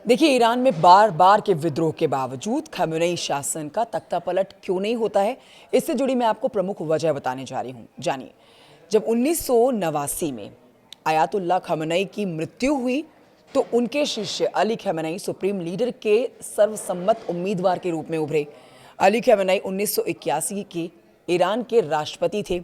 देखिए, ईरान में बार बार के विद्रोह के बावजूद खमेनेई शासन का तख्तापलट क्यों नहीं होता है, इससे जुड़ी मैं आपको प्रमुख वजह बताने जा रही हूँ। जानिए, जब 1989 में आयातुल्लाह खमेनेई की मृत्यु हुई तो उनके शिष्य अली खमेनेई सुप्रीम लीडर के सर्वसम्मत उम्मीदवार के रूप में उभरे। अली खमेनेई 1981 के ईरान के राष्ट्रपति थे।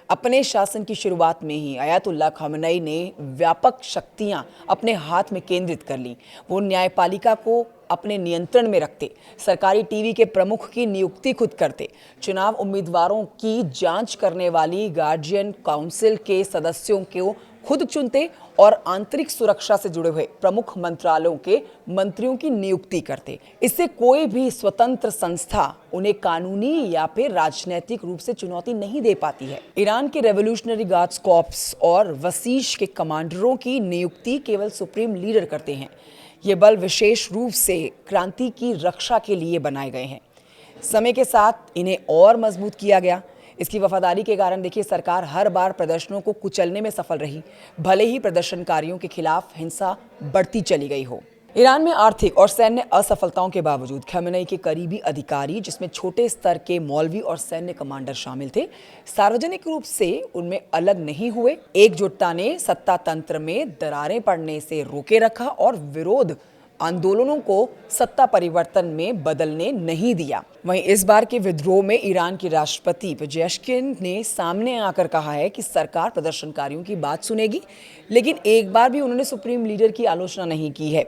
अपने शासन की शुरुआत में ही आयतुल्लाह खमेनेई ने व्यापक शक्तियां अपने हाथ में केंद्रित कर लीं। वो न्यायपालिका को अपने नियंत्रण में रखते, सरकारी टीवी के प्रमुख की नियुक्ति खुद करते, चुनाव उम्मीदवारों की जांच करने वाली गार्जियन काउंसिल के सदस्यों को खुद चुनते और आंतरिक सुरक्षा से जुड़े हुए प्रमुख मंत्रालयों के मंत्रियों की नियुक्ति करते। इससे कोई भी स्वतंत्र संस्था उन्हें कानूनी या फिर राजनीतिक रूप से चुनौती नहीं दे पाती है। ईरान के रेवोल्यूशनरी गार्ड्स कॉर्प्स और वसीश के कमांडरों की नियुक्ति केवल सुप्रीम लीडर करते हैं। ये बल विशेष रूप से क्रांति की रक्षा के लिए बनाए गए हैं। समय के साथ इन्हें और मजबूत किया गया। इसकी वफादारी के कारण देखिए, सरकार हर बार प्रदर्शनों को कुचलने में सफल रही, भले ही प्रदर्शनकारियों के खिलाफ हिंसा बढ़ती चली गई हो। ईरान में आर्थिक और सैन्य असफलताओं के बावजूद खमेनेई के करीबी अधिकारी, जिसमें छोटे स्तर के मौलवी और सैन्य कमांडर शामिल थे, सार्वजनिक रूप से उनमें अलग नहीं हुए। एकजुटता ने सत्ता तंत्र में दरारें पड़ने से रोके रखा और विरोध आंदोलनों को सत्ता परिवर्तन में बदलने नहीं दिया। वहीं इस बार के विद्रोह में ईरान के राष्ट्रपति पेजेश्किन ने सामने आकर कहा है कि सरकार प्रदर्शनकारियों की बात सुनेगी, लेकिन एक बार भी उन्होंने सुप्रीम लीडर की आलोचना नहीं की है।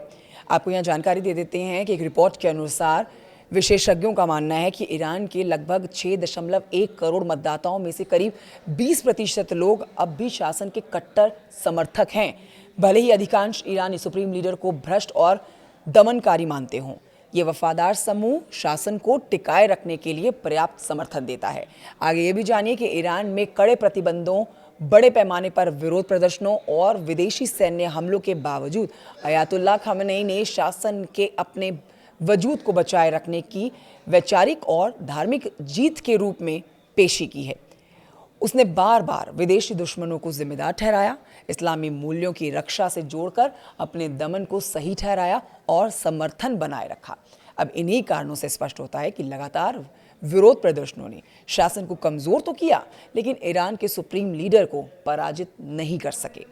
आपको यहाँ जानकारी दे देते हैं कि एक रिपोर्ट के अनुसार विशेषज्ञों का मानना है कि ईरान के लगभग 6.1 करोड़ मतदाताओं में से करीब 20% लोग अब भी शासन के कट्टर समर्थक हैं, भले ही अधिकांश ईरानी सुप्रीम लीडर को भ्रष्ट और दमनकारी मानते हों। ये वफादार समूह शासन को टिकाए रखने के लिए पर्याप्त समर्थन देता है। आगे ये भी जानिए कि ईरान में कड़े प्रतिबंधों, बड़े पैमाने पर विरोध प्रदर्शनों और विदेशी सैन्य हमलों के बावजूद आयतुल्लाह खमेनेई ने शासन के अपने वजूद को बचाए रखने की वैचारिक और धार्मिक जीत के रूप में पेशी की है। उसने बार बार विदेशी दुश्मनों को जिम्मेदार ठहराया, इस्लामी मूल्यों की रक्षा से जोड़कर अपने दमन को सही ठहराया और समर्थन बनाए रखा। अब इन्हीं कारणों से स्पष्ट होता है कि लगातार विरोध प्रदर्शनों ने शासन को कमजोर तो किया, लेकिन ईरान के सुप्रीम लीडर को पराजित नहीं कर सके।